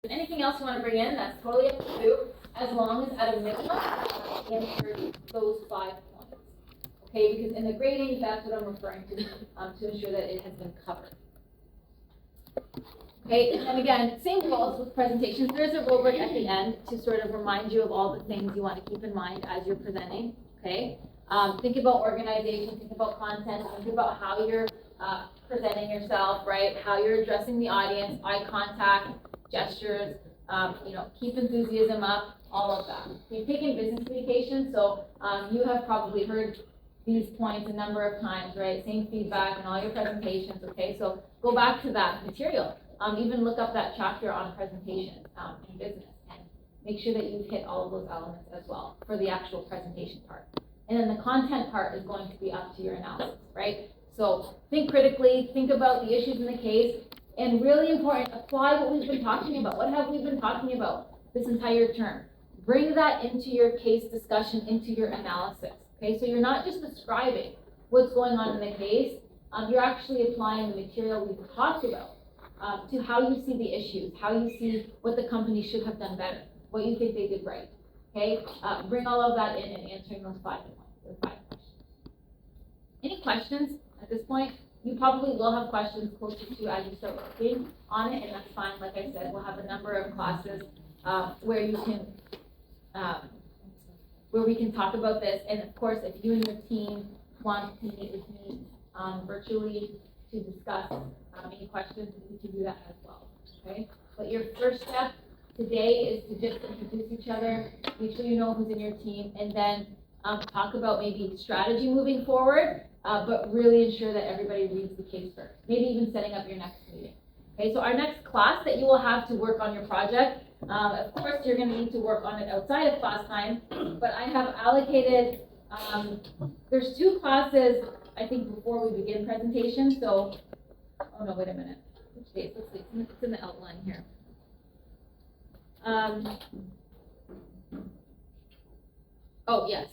Anything else you want to bring in, that's totally up to you, as long as at a minimum, answer those 5 points. Okay, because in the grading, that's what I'm referring to ensure that it has been covered. Okay, and then again, same rules with presentations. There's a rubric at the end to sort of remind you of all the things you want to keep in mind as you're presenting. Okay, think about organization, think about content, think about how you're presenting yourself, right? How you're addressing the audience, eye contact, gestures, keep enthusiasm up, all of that. You've taken business communication, so you have probably heard these points a number of times, right? Same feedback in all your presentations, okay? So go back to that material. Even look up that chapter on presentations in business and make sure that you've hit all of those elements as well for the actual presentation part. And then the content part is going to be up to your analysis, right? So think critically, think about the issues in the case, and really important, apply what we've been talking about. What have we been talking about this entire term? Bring that into your case discussion, into your analysis, okay? So you're not just describing what's going on in the case, you're actually applying the material we've talked about to how you see the issues, how you see what the company should have done better, what you think they did right, okay? Bring all of that in and answering those 5 points, or 5 questions. Any questions at this point? You probably will have questions closer to as you start working on it, and that's fine. Like I said, we'll have a number of classes where you can, where we can talk about this. And of course, if you and your team want to meet with me virtually to discuss any questions, you can do that as well. Okay. But your first step today is to just introduce each other, make sure you know who's in your team, and then talk about maybe strategy moving forward. But really ensure that everybody reads the case first. Maybe even setting up your next meeting. Okay, so our next class that you will have to work on your project, of course you're going to need to work on it outside of class time, but I have allocated, there's 2 classes, I think, before we begin presentation, so, oh no, wait a minute, which days, let's see, it's in the outline here. Oh, yes.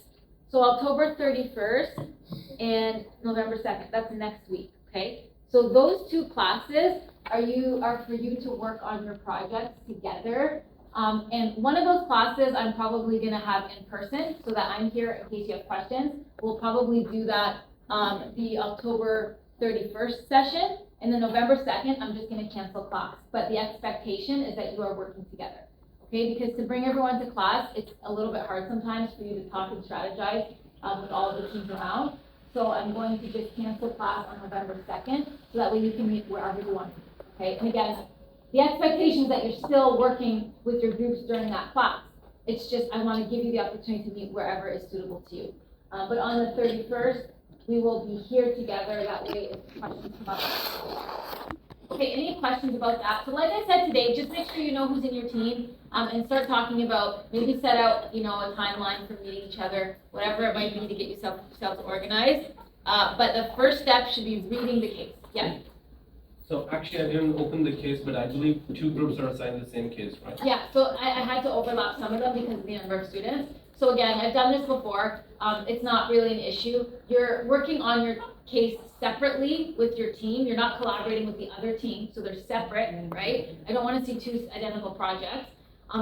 So October 31st and November 2nd, that's next week, okay? So those 2 classes are for you to work on your projects together. And one of those classes I'm probably gonna have in person so that I'm here in case you have questions. We'll probably do that the October 31st session, and the November 2nd, I'm just gonna cancel class. But the expectation is that you are working together. Okay, because to bring everyone to class, it's a little bit hard sometimes for you to talk and strategize with all of the teams around. So I'm going to just cancel class on November 2nd, so that way you can meet wherever you want to. Okay, and again, the expectation is that you're still working with your groups during that class. It's just I want to give you the opportunity to meet wherever is suitable to you. But on the 31st, we will be here together. That way, if questions come up. Okay, any questions about that? So like I said today, just make sure you know who's in your team and start talking about, maybe set out, a timeline for meeting each other, whatever it might be to get yourself organized. But the first step should be reading the case. Yeah? So actually I didn't open the case, but I believe 2 groups are assigned the same case, right? Yeah, so I had to overlap some of them because of the number of students. So again, I've done this before. It's not really an issue. You're working on your case separately with your team. You're not collaborating with the other team, so they're separate, right? I don't want to see 2 identical projects.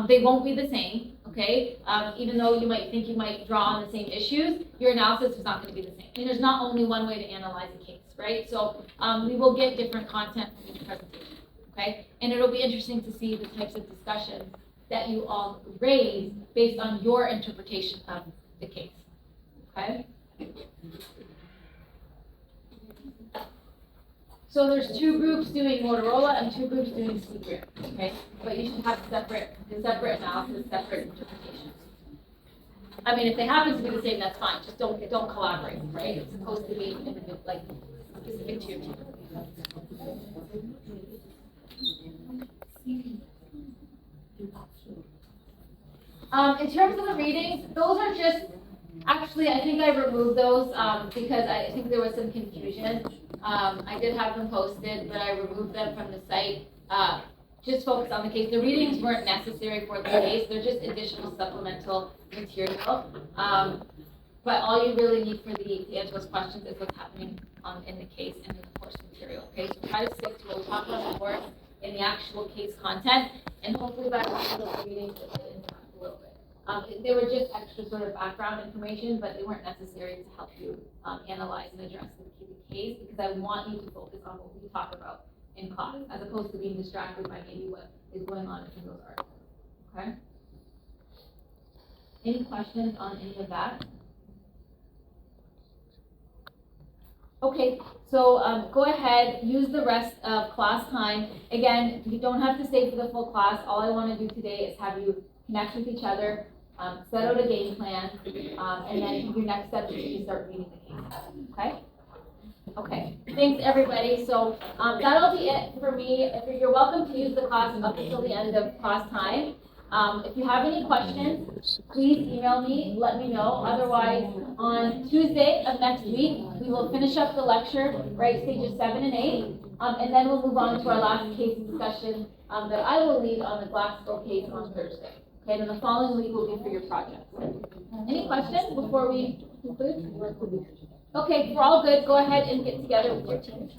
They won't be the same, okay? Even though you might think you might draw on the same issues, your analysis is not going to be the same. And there's not only one way to analyze a case, right? So we will get different content from each presentation, okay? And it'll be interesting to see the types of discussions that you all raise based on your interpretation of the case, okay? So there's 2 groups doing Motorola and 2 groups doing Secret, okay? But you should have separate analysis, separate interpretations. I mean, if they happen to be the same, that's fine. Just don't collaborate, right? It's supposed to be like specific to your team. In terms of the readings, those are just, actually, I think I removed those because I think there was some confusion. I did have them posted, but I removed them from the site. Just focus on the case. The readings weren't necessary for the case. They're just additional supplemental material. But all you really need to answer those questions is what's happening in the case and in the course material. Okay, so try to stick to what we talked about before in the actual case content, and hopefully by the end of the reading, it will interact a little bit. They were just extra sort of background information, but they weren't necessary to help you analyze and address the case, because I want you to focus on what we talk about in class, as opposed to being distracted by maybe what is going on in those articles. Okay? Any questions on any of that? Okay, so go ahead, use the rest of class time. Again, you don't have to stay for the full class. All I want to do today is have you connect with each other, set out a game plan, and then your next step is to start reading the case. Okay? Okay, thanks everybody. So that'll be it for me. You're welcome to use the class up until the end of class time. If you have any questions, please email me, let me know. Otherwise, on Tuesday of next week, we will finish up the lecture, right, stages 7 and 8, and then we'll move on to our last case discussion that I will lead on the Glasgow case on Thursday. Okay, then the following week will be for your projects. Any questions before we conclude? Okay, if we're all good, go ahead and get together with your team.